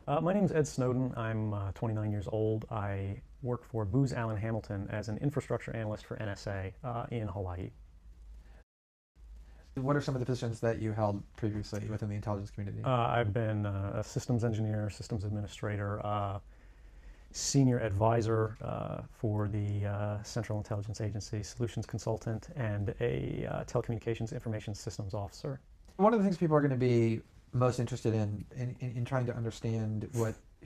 My name is Ed Snowden. I'm 29 years old. I work for Booz Allen Hamilton as an infrastructure analyst for NSA in Hawaii. What are some of the positions that you held previously within the intelligence community? I've been a systems engineer, systems administrator, senior advisor for the Central Intelligence Agency, solutions consultant, and a telecommunications information systems officer. One of the things people are going to be most interested in trying to understand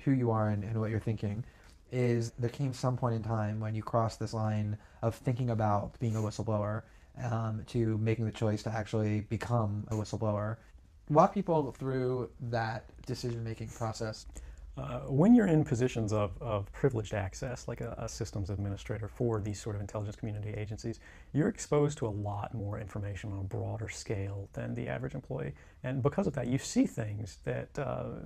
who you are and what you're thinking is there came some point in time when you crossed this line of thinking about being a whistleblower to making the choice to actually become a whistleblower. Walk people through that decision-making process. When you're in positions of privileged access, like a systems administrator for these sort of intelligence community agencies, you're exposed to a lot more information on a broader scale than the average employee. And because of that, you see things that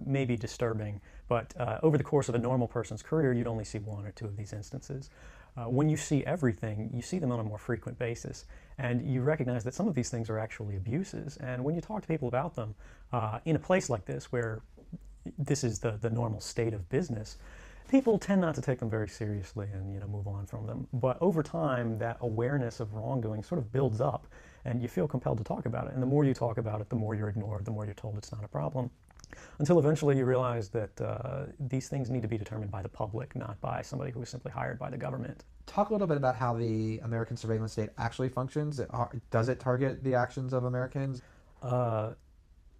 may be disturbing, but over the course of a normal person's career, you'd only see one or two of these instances. When you see everything, you see them on a more frequent basis, and you recognize that some of these things are actually abuses. And when you talk to people about them, in a place like this where this is the normal state of business, people tend not to take them very seriously and move on from them. But over time, that awareness of wrongdoing sort of builds up, and you feel compelled to talk about it. And the more you talk about it, the more you're ignored, the more you're told it's not a problem, until eventually you realize that these things need to be determined by the public, not by somebody who is simply hired by the government. Talk a little bit about how the American surveillance state actually functions. Does it target the actions of Americans?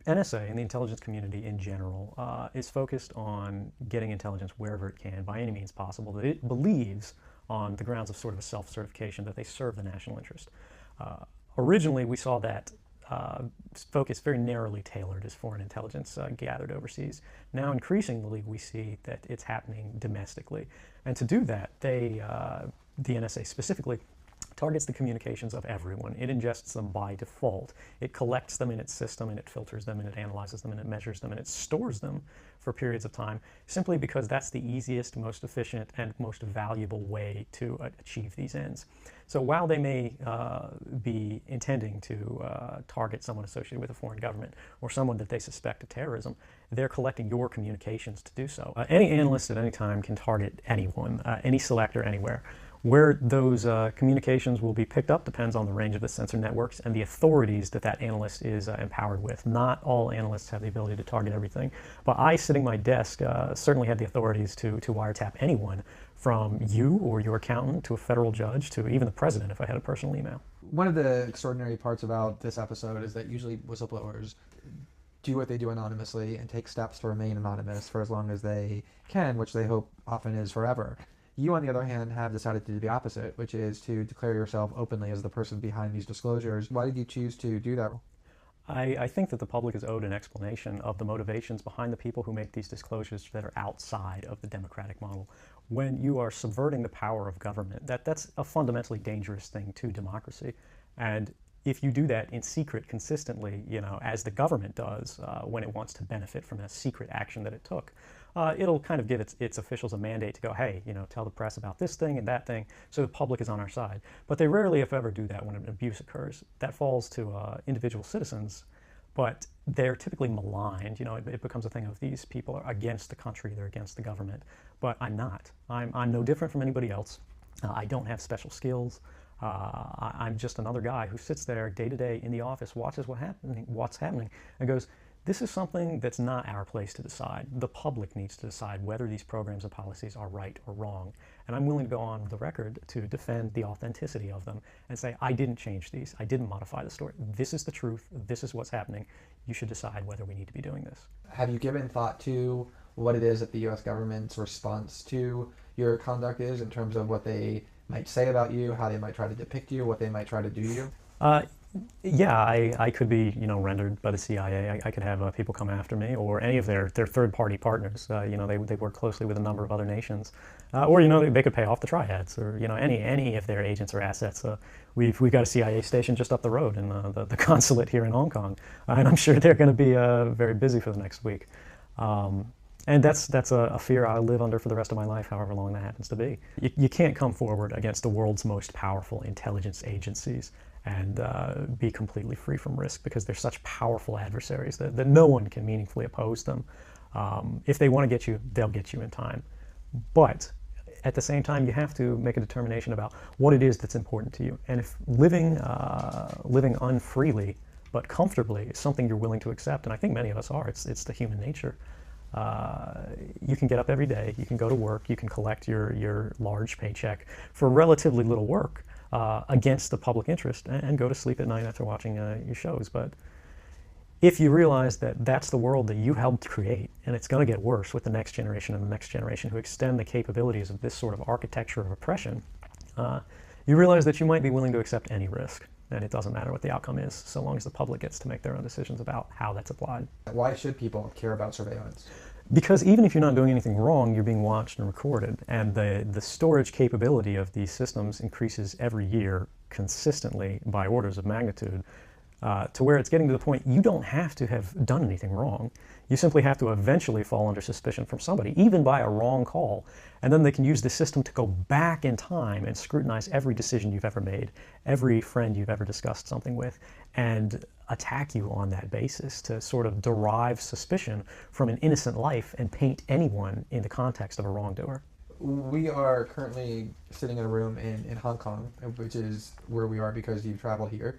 NSA and the intelligence community in general is focused on getting intelligence wherever it can, by any means possible, that it believes on the grounds of sort of a self-certification that they serve the national interest. Originally, we saw that focus very narrowly tailored as foreign intelligence gathered overseas. Now, increasingly, we see that it's happening domestically. And to do that, the NSA specifically targets the communications of everyone. It ingests them by default. It collects them in its system, and it filters them, and it analyzes them, and it measures them, and it stores them for periods of time, simply because that's the easiest, most efficient, and most valuable way to achieve these ends. So while they may be intending to target someone associated with a foreign government or someone that they suspect of terrorism, they're collecting your communications to do so. Any analyst at any time can target anyone, any selector, anywhere. Where those communications will be picked up depends on the range of the sensor networks and the authorities that that analyst is empowered with. Not all analysts have the ability to target everything, but I, sitting at my desk, certainly had the authorities to wiretap anyone, from you or your accountant to a federal judge to even the president if I had a personal email. One of the extraordinary parts about this episode is that usually whistleblowers do what they do anonymously and take steps to remain anonymous for as long as they can, which they hope often is forever. You, on the other hand, have decided to do the opposite, which is to declare yourself openly as the person behind these disclosures. Why did you choose to do that? I think that the public is owed an explanation of the motivations behind the people who make these disclosures that are outside of the democratic model. When you are subverting the power of government, that's a fundamentally dangerous thing to democracy. And if you do that in secret consistently, as the government does when it wants to benefit from a secret action that it took, it'll kind of give its officials a mandate to go, hey, tell the press about this thing and that thing, so the public is on our side. But they rarely, if ever, do that when an abuse occurs. That falls to individual citizens, but they're typically maligned. It becomes a thing of these people are against the country, they're against the government. But I'm not. I'm no different from anybody else. I don't have special skills. I'm just another guy who sits there day to day in the office, watches what's happening, and goes, this is something that's not our place to decide. The public needs to decide whether these programs and policies are right or wrong. And I'm willing to go on the record to defend the authenticity of them and say, I didn't change these. I didn't modify the story. This is the truth. This is what's happening. You should decide whether we need to be doing this. Have you given thought to what it is that the U.S. government's response to your conduct is in terms of what they might say about you, how they might try to depict you, what they might try to do to you? Yeah, I could be, rendered by the CIA. I could have people come after me, or any of their third-party partners. They work closely with a number of other nations, or they could pay off the triads, or any of their agents or assets. We've got a CIA station just up the road in the consulate here in Hong Kong, and I'm sure they're going to be very busy for the next week. And that's a fear I'll live under for the rest of my life, however long that happens to be. You can't come forward against the world's most powerful intelligence agencies and be completely free from risk, because they're such powerful adversaries that no one can meaningfully oppose them. If they want to get you, they'll get you in time. But at the same time, you have to make a determination about what it is that's important to you. And if living unfreely but comfortably is something you're willing to accept, and I think many of us are, it's the human nature. You can get up every day, you can go to work, you can collect your large paycheck for relatively little work against the public interest, and go to sleep at night after watching your shows. But if you realize that that's the world that you helped create, and it's going to get worse with the next generation and the next generation who extend the capabilities of this sort of architecture of oppression, you realize that you might be willing to accept any risk. And it doesn't matter what the outcome is, so long as the public gets to make their own decisions about how that's applied. Why should people care about surveillance? Because even if you're not doing anything wrong, you're being watched and recorded. And the storage capability of these systems increases every year consistently by orders of magnitude, to where it's getting to the point you don't have to have done anything wrong. You simply have to eventually fall under suspicion from somebody, even by a wrong call. And then they can use the system to go back in time and scrutinize every decision you've ever made, every friend you've ever discussed something with, and attack you on that basis to sort of derive suspicion from an innocent life and paint anyone in the context of a wrongdoer. We are currently sitting in a room in Hong Kong, which is where we are because you've traveled here.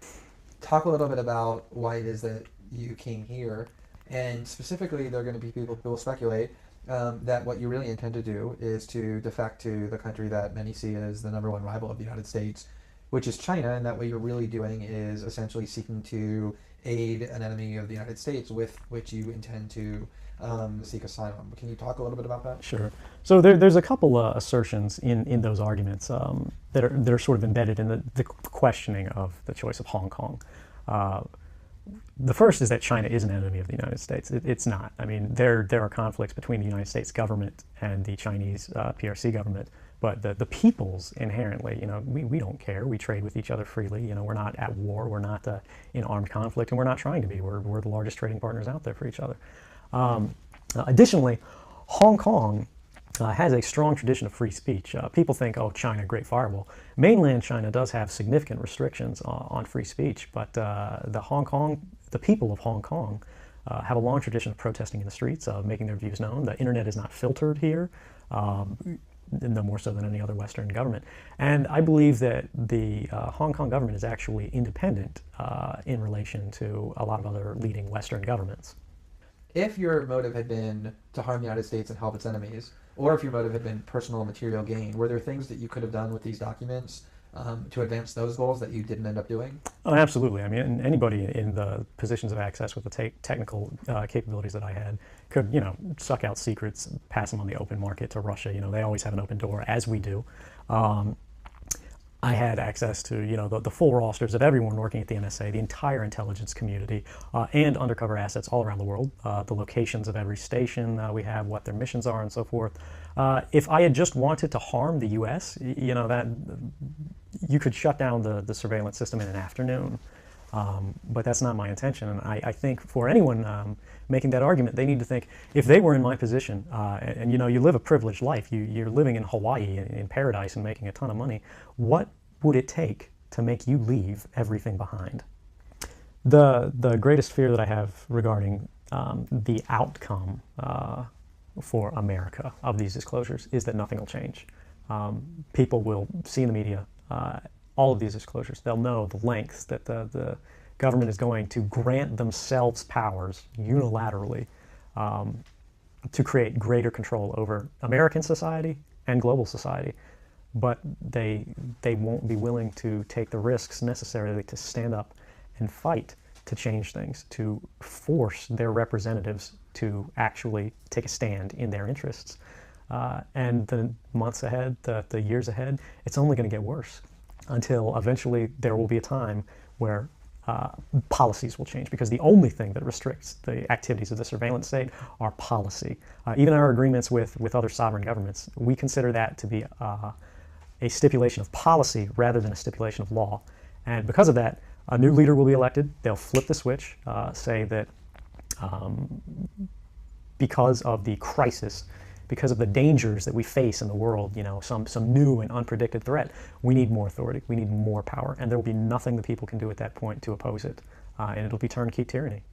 Talk a little bit about why it is that you came here, and specifically there are going to be people who will speculate that what you really intend to do is to defect to the country that many see as the #1 rival of the United States, which is China, and that what you're really doing is essentially seeking to aid an enemy of the United States with which you intend to seek asylum. Can you talk a little bit about that? Sure. So there's a couple assertions in those arguments that are sort of embedded in the questioning of the choice of Hong Kong. The first is that China is an enemy of the United States. It's not. I mean, there are conflicts between the United States government and the Chinese PRC government, but the peoples inherently, we don't care. We trade with each other freely. We're not at war. We're not in armed conflict, and we're not trying to be. We're the largest trading partners out there for each other. Additionally, Hong Kong has a strong tradition of free speech. People think, oh, China, great firewall. Mainland China does have significant restrictions on free speech, but the people of Hong Kong have a long tradition of protesting in the streets, of making their views known. The internet is not filtered here, no more so than any other Western government. And I believe that the Hong Kong government is actually independent in relation to a lot of other leading Western governments. If your motive had been to harm the United States and help its enemies, or if your motive had been personal material gain, were there things that you could have done with these documents to advance those goals that you didn't end up doing? Oh, absolutely. I mean, anybody in the positions of access with the technical capabilities that I had could, suck out secrets and pass them on the open market to Russia. They always have an open door, as we do. I had access to, the full rosters of everyone working at the NSA, the entire intelligence community, and undercover assets all around the world, the locations of every station we have, what their missions are, and so forth. If I had just wanted to harm the U.S., that you could shut down the surveillance system in an afternoon. But that's not my intention, and I think for anyone making that argument, they need to think, if they were in my position, and you live a privileged life, you're living in Hawaii in paradise and making a ton of money, what would it take to make you leave everything behind? The greatest fear that I have regarding the outcome for America of these disclosures is that nothing will change. People will see in the media all of these disclosures. They'll know the lengths that the government is going to grant themselves powers unilaterally to create greater control over American society and global society. But they won't be willing to take the risks necessarily to stand up and fight to change things, to force their representatives to actually take a stand in their interests. And the months ahead, the years ahead, it's only going to get worse, until eventually there will be a time where policies will change, because the only thing that restricts the activities of the surveillance state are policy. Even our agreements with other sovereign governments, we consider that to be a stipulation of policy rather than a stipulation of law. And because of that, a new leader will be elected. They'll flip the switch, say that because of the crisis, because of the dangers that we face in the world, some new and unpredicted threat, we need more authority, we need more power, and there will be nothing the people can do at that point to oppose it, and it'll be turnkey tyranny.